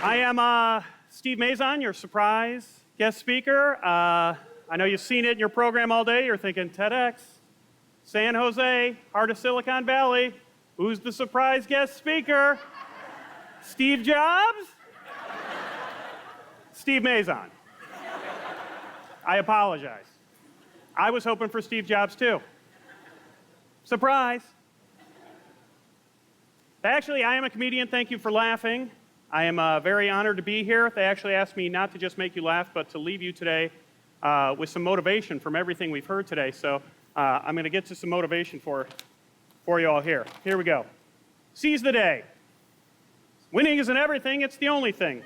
I am Steve Mazan, your surprise guest speaker. I know you've seen it in your program all day. You're thinking, TEDx, San Jose, heart of Silicon Valley. Who's the surprise guest speaker? Steve Jobs? Steve Mazan. I apologize. I was hoping for Steve Jobs too. Surprise. Actually, I am a comedian. Thank you for laughing. I am very honored to be here. They actually asked me not to just make you laugh, but to leave you today with some motivation from everything we've heard today. So I'm going to get to some motivation for you all here. Here we go. Seize the day. Winning isn't everything, it's the only thing.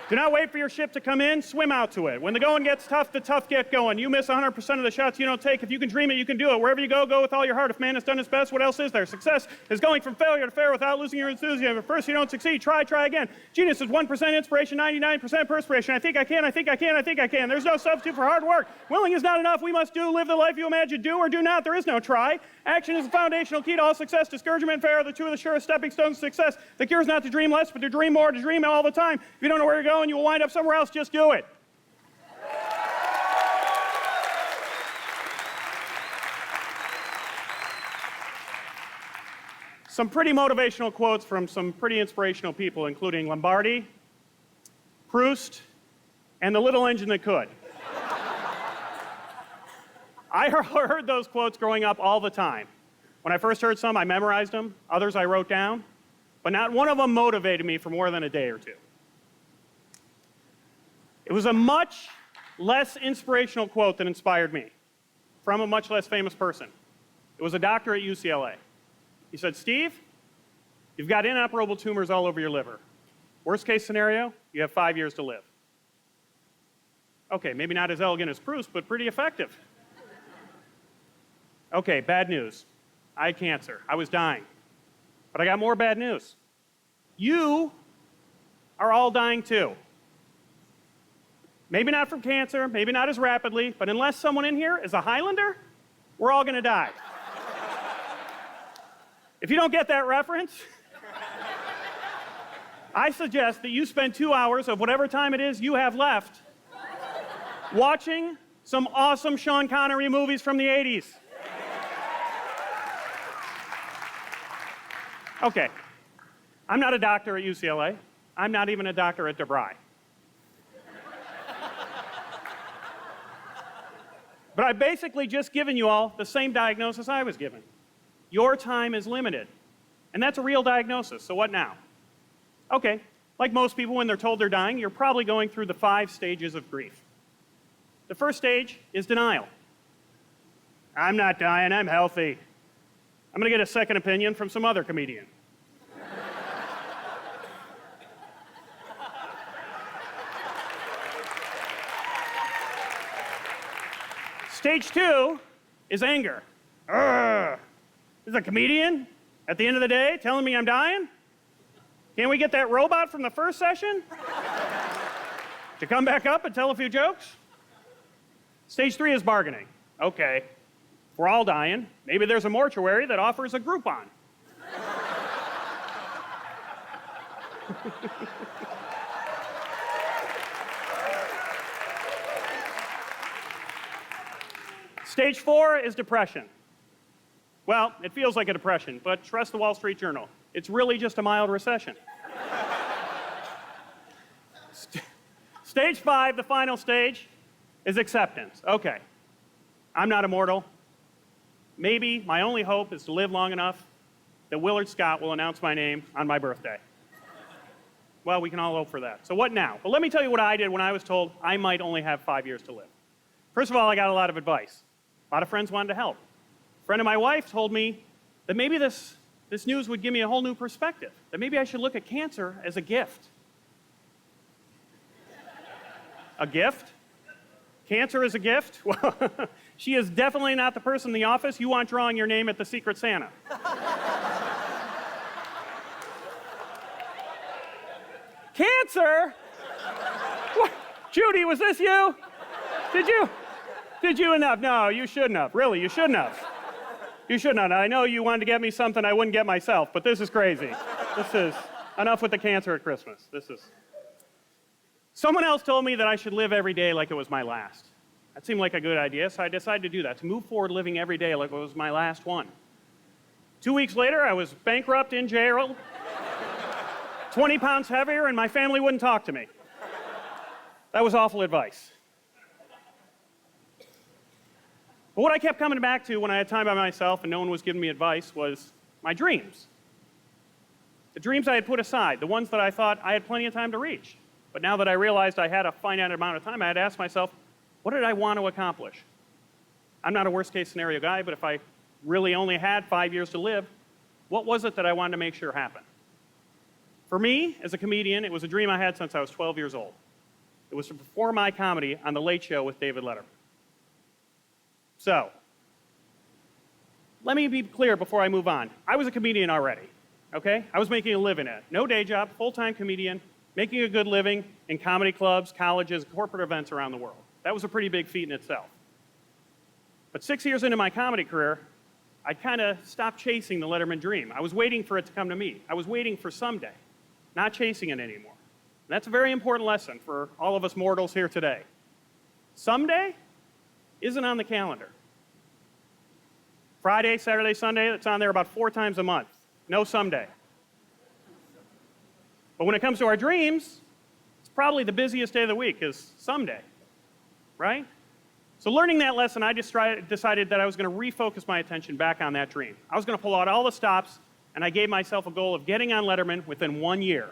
Do not wait for your ship to come in, swim out to it. When the going gets tough, the tough get going. You miss 100% of the shots you don't take. If you can dream it, you can do it. Wherever you go, go with all your heart. If man has done his best, what else is there? Success is going from failure to failure without losing your enthusiasm. If first you don't succeed, try again. Genius is 1% inspiration, 99% perspiration. I think I can. There's no substitute for hard work. Willing is not enough. We must do. Live the life you imagine. Do or do not. There is no try. Action is the foundational key to all success. Discouragement and failure are the two of the surest stepping stones to success. The cure is not to dream less, but to dream more, to dream all the time. If you don't know where you're going, you will wind up somewhere else. Just do it. Some pretty motivational quotes from some pretty inspirational people, including Lombardi, Proust, and the little engine that could. I heard those quotes growing up all the time. When I first heard some, I memorized them. Others I wrote down. But not one of them motivated me for more than a day or two. It was a much less inspirational quote that inspired me from a much less famous person. It was a doctor at UCLA. He said, Steve, you've got inoperable tumors all over your liver. Worst case scenario, you have 5 years to live. Okay, maybe not as elegant as Proust, but pretty effective. Okay, bad news. I had cancer. I was dying. But I got more bad news. You are all dying too. Maybe not from cancer, maybe not as rapidly, but unless someone in here is a Highlander, we're all going to die. If you don't get that reference, I suggest that you spend 2 hours of whatever time it is you have left watching some awesome Sean Connery movies from the 80s. Okay, I'm not a doctor at UCLA. I'm not even a doctor at DeVry. But I've basically just given you all the same diagnosis I was given. Your time is limited. And that's a real diagnosis, so what now? Okay, like most people when they're told they're dying, you're probably going through the 5 stages of grief. The first stage is denial. I'm not dying, I'm healthy. I'm going to get a second opinion from some other comedian. Stage 2 is anger. This is a comedian at the end of the day telling me I'm dying? Can't we get that robot from the first session to come back up and tell a few jokes? Stage 3 is bargaining. Okay, we're all dying. Maybe there's a mortuary that offers a Groupon. Stage 4 is depression. Well, it feels like a depression, but trust the Wall Street Journal. It's really just a mild recession. Stage 5, the final stage, is acceptance. Okay, I'm not immortal. Maybe my only hope is to live long enough that Willard Scott will announce my name on my birthday. Well, we can all hope for that. So what now? Well, let me tell you what I did when I was told I might only have 5 years to live. First of all, I got a lot of advice. A lot of friends wanted to help. A friend of my wife told me that maybe this news would give me a whole new perspective, that maybe I should look at cancer as a gift. A gift? Cancer is a gift? Well, she is definitely not the person in the office you want drawing your name at the Secret Santa. Cancer? What? Judy, was this you? Did you enough? No, you shouldn't have. Really, you shouldn't have. You shouldn't have. I know you wanted to get me something I wouldn't get myself, but this is crazy. enough with the cancer at Christmas. Someone else told me that I should live every day like it was my last. That seemed like a good idea, so I decided to do that, to move forward living every day like it was my last one. 2 weeks later, I was bankrupt, in jail, 20 pounds heavier, and my family wouldn't talk to me. That was awful advice. But what I kept coming back to when I had time by myself and no one was giving me advice was my dreams. The dreams I had put aside, the ones that I thought I had plenty of time to reach. But now that I realized I had a finite amount of time, I had to ask myself, what did I want to accomplish? I'm not a worst-case scenario guy, but if I really only had 5 years to live, what was it that I wanted to make sure happened? For me, as a comedian, it was a dream I had since I was 12 years old. It was to perform my comedy on The Late Show with David Letterman. So, let me be clear before I move on. I was a comedian already, okay? I was making a living at it. No day job, full-time comedian, making a good living in comedy clubs, colleges, corporate events around the world. That was a pretty big feat in itself. But 6 years into my comedy career, I kind of stopped chasing the Letterman dream. I was waiting for it to come to me. I was waiting for someday, not chasing it anymore. And that's a very important lesson for all of us mortals here today. Someday isn't on the calendar. Friday, Saturday, Sunday, it's on there about 4 times a month. No someday. But when it comes to our dreams, it's probably the busiest day of the week is someday, right? So learning that lesson, I just decided that I was going to refocus my attention back on that dream. I was going to pull out all the stops, and I gave myself a goal of getting on Letterman within 1 year.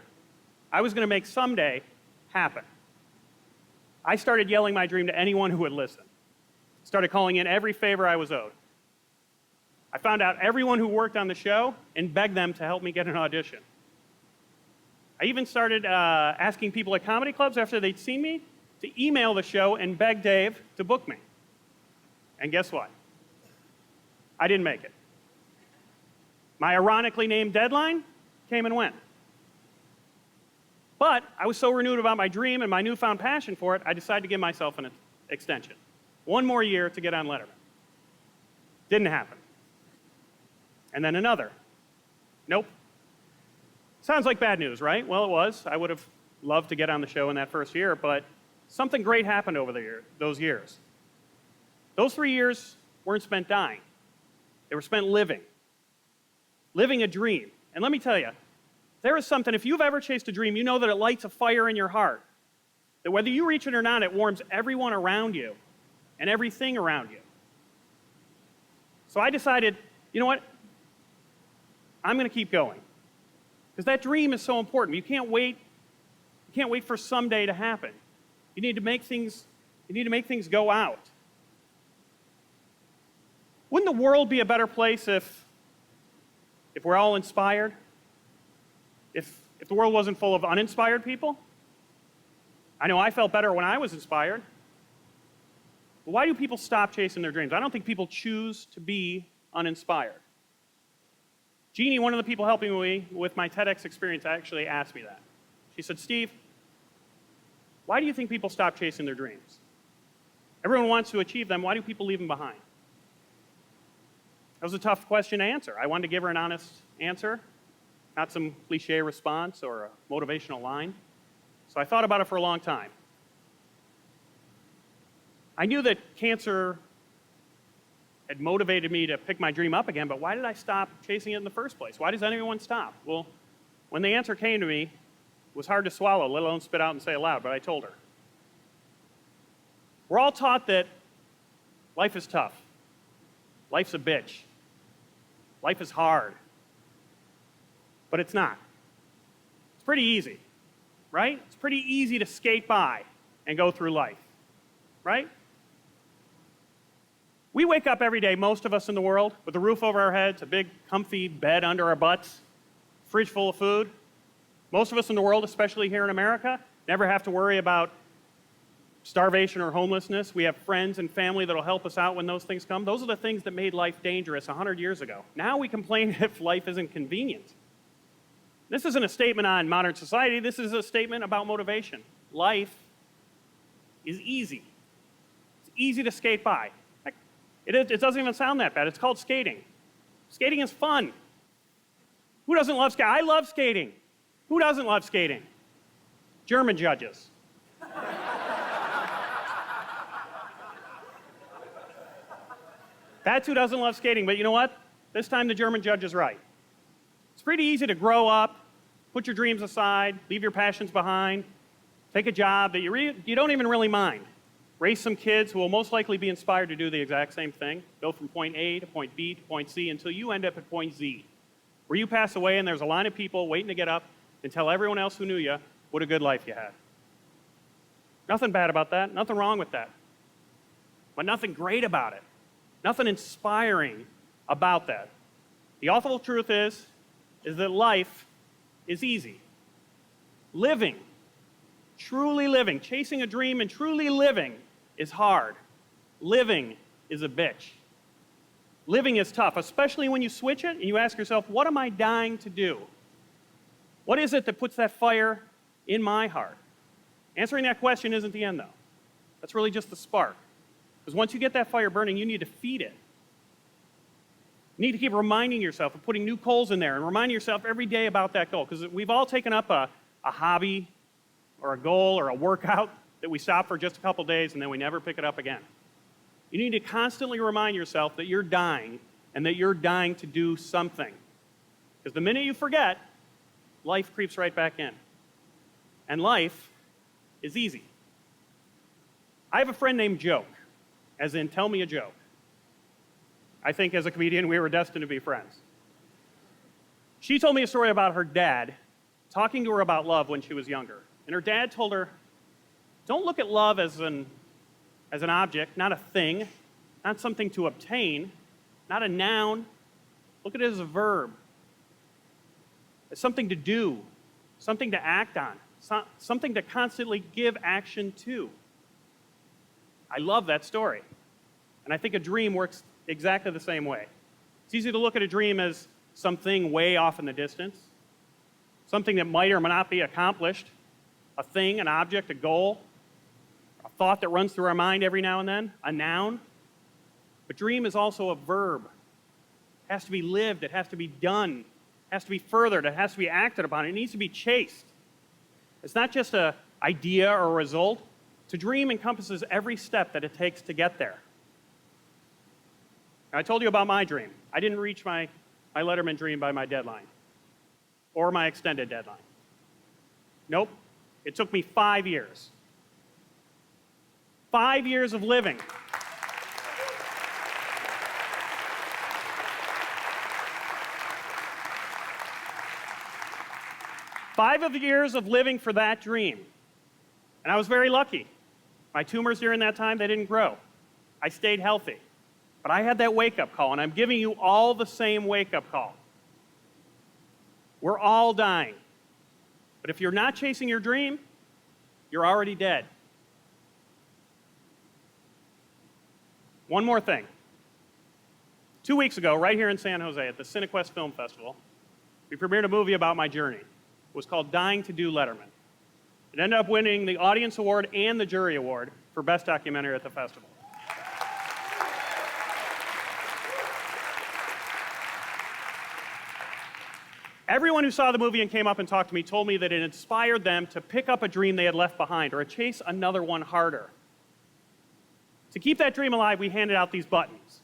I was going to make someday happen. I started yelling my dream to anyone who would listen. Started calling in every favor I was owed. I found out everyone who worked on the show and begged them to help me get an audition. I even started asking people at comedy clubs after they'd seen me to email the show and beg Dave to book me. And guess what? I didn't make it. My ironically named deadline came and went. But I was so renewed about my dream and my newfound passion for it, I decided to give myself an extension. 1 more year to get on Letterman. Didn't happen. And then another. Nope. Sounds like bad news, right? Well, it was. I would have loved to get on the show in that first year, but something great happened over those years. Those 3 years weren't spent dying. They were spent living. Living a dream. And let me tell you, there is something, if you've ever chased a dream, you know that it lights a fire in your heart. That whether you reach it or not, it warms everyone around you and everything around you. So I decided, you know what? I'm going to keep going. Because that dream is so important. You can't wait for someday to happen. You need to make things go out. Wouldn't the world be a better place if we're all inspired? If the world wasn't full of uninspired people? I know I felt better when I was inspired. But why do people stop chasing their dreams? I don't think people choose to be uninspired. Jeannie, one of the people helping me with my TEDx experience, actually asked me that. She said, Steve, why do you think people stop chasing their dreams? Everyone wants to achieve them. Why do people leave them behind? That was a tough question to answer. I wanted to give her an honest answer, not some cliche response or a motivational line. So I thought about it for a long time. I knew that cancer had motivated me to pick my dream up again, but why did I stop chasing it in the first place? Why does anyone stop? Well, when the answer came to me, it was hard to swallow, let alone spit out and say aloud, but I told her. We're all taught that life is tough. Life's a bitch. Life is hard. But it's not. It's pretty easy, right? It's pretty easy to skate by and go through life, right? We wake up every day, most of us in the world, with a roof over our heads, a big comfy bed under our butts, fridge full of food. Most of us in the world, especially here in America, never have to worry about starvation or homelessness. We have friends and family that will help us out when those things come. Those are the things that made life dangerous 100 years ago. Now we complain if life isn't convenient. This isn't a statement on modern society. This is a statement about motivation. Life is easy. It's easy to skate by. It doesn't even sound that bad. It's called skating. Skating is fun. Who doesn't love skating? I love skating. Who doesn't love skating? German judges. That's who doesn't love skating, but you know what? This time the German judge is right. It's pretty easy to grow up, put your dreams aside, leave your passions behind, take a job that you don't even really mind, raise some kids who will most likely be inspired to do the exact same thing, go from point A to point B to point C until you end up at point Z, where you pass away and there's a line of people waiting to get up and tell everyone else who knew you what a good life you had. Nothing bad about that, nothing wrong with that, but nothing great about it, nothing inspiring about that. The awful truth is that life is easy. Living, truly living, chasing a dream and truly living is hard. Living is a bitch. Living is tough, especially when you switch it and you ask yourself, what am I dying to do? What is it that puts that fire in my heart? Answering that question isn't the end, though. That's really just the spark. Because once you get that fire burning, you need to feed it. You need to keep reminding yourself of putting new coals in there and reminding yourself every day about that goal. Because we've all taken up a hobby or a goal or a workout that we stop for just a couple days and then we never pick it up again. You need to constantly remind yourself that you're dying and that you're dying to do something. Because the minute you forget, life creeps right back in. And life is easy. I have a friend named Joke, as in tell me a joke. I think as a comedian, we were destined to be friends. She told me a story about her dad talking to her about love when she was younger. And her dad told her, don't look at love as an object, not a thing, not something to obtain, not a noun. Look at it as a verb, as something to do, something to act on, something to constantly give action to. I love that story. And I think a dream works exactly the same way. It's easy to look at a dream as something way off in the distance, something that might or might not be accomplished, a thing, an object, a goal, a thought that runs through our mind every now and then, a noun. But dream is also a verb. It has to be lived, it has to be done, it has to be furthered, it has to be acted upon, it needs to be chased. It's not just an idea or a result. To dream encompasses every step that it takes to get there. Now, I told you about my dream. I didn't reach my Letterman dream by my deadline or my extended deadline. Nope. It took me 5 years. 5 years of living. Five years of living for that dream. And I was very lucky. My tumors during that time, they didn't grow. I stayed healthy. But I had that wake-up call, and I'm giving you all the same wake-up call. We're all dying. But if you're not chasing your dream, you're already dead. One more thing. 2 weeks ago, right here in San Jose at the Cinequest Film Festival, we premiered a movie about my journey. It was called Dying to Do Letterman. It ended up winning the Audience Award and the Jury Award for Best Documentary at the festival. Everyone who saw the movie and came up and talked to me told me that it inspired them to pick up a dream they had left behind or to chase another one harder. To keep that dream alive, we handed out these buttons.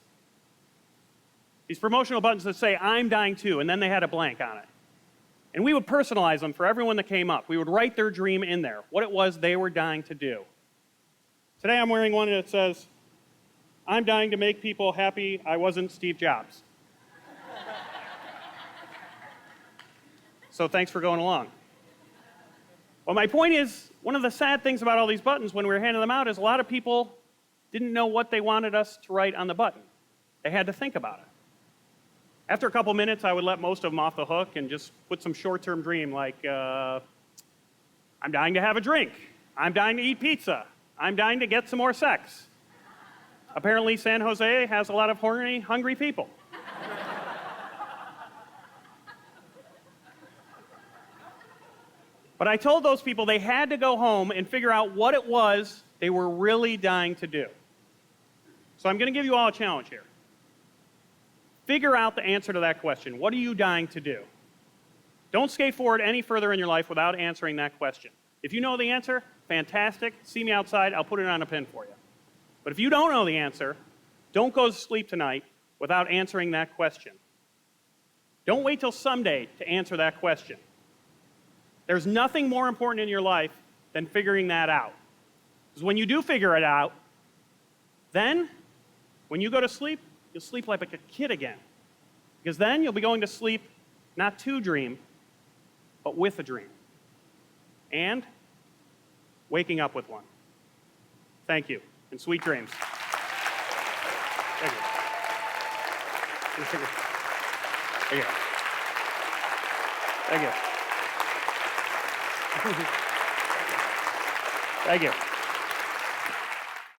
These promotional buttons that say, I'm dying too, and then they had a blank on it. And we would personalize them for everyone that came up. We would write their dream in there, what it was they were dying to do. Today I'm wearing one that says, I'm dying to make people happy I wasn't Steve Jobs. So thanks for going along. Well, my point is, one of the sad things about all these buttons when we were handing them out is a lot of people didn't know what they wanted us to write on the button. They had to think about it. After a couple minutes, I would let most of them off the hook and just put some short-term dream like, I'm dying to have a drink. I'm dying to eat pizza. I'm dying to get some more sex. Apparently, San Jose has a lot of horny, hungry people. But I told those people they had to go home and figure out what it was they were really dying to do. So I'm going to give you all a challenge here. Figure out the answer to that question. What are you dying to do? Don't skate forward any further in your life without answering that question. If you know the answer, fantastic. See me outside. I'll put it on a pin for you. But if you don't know the answer, don't go to sleep tonight without answering that question. Don't wait till someday to answer that question. There's nothing more important in your life than figuring that out. Because when you do figure it out, then when you go to sleep, you'll sleep like a kid again. Because then you'll be going to sleep not to dream, but with a dream. And waking up with one. Thank you, and sweet dreams. Thank you. Thank you. Thank you. Thank you.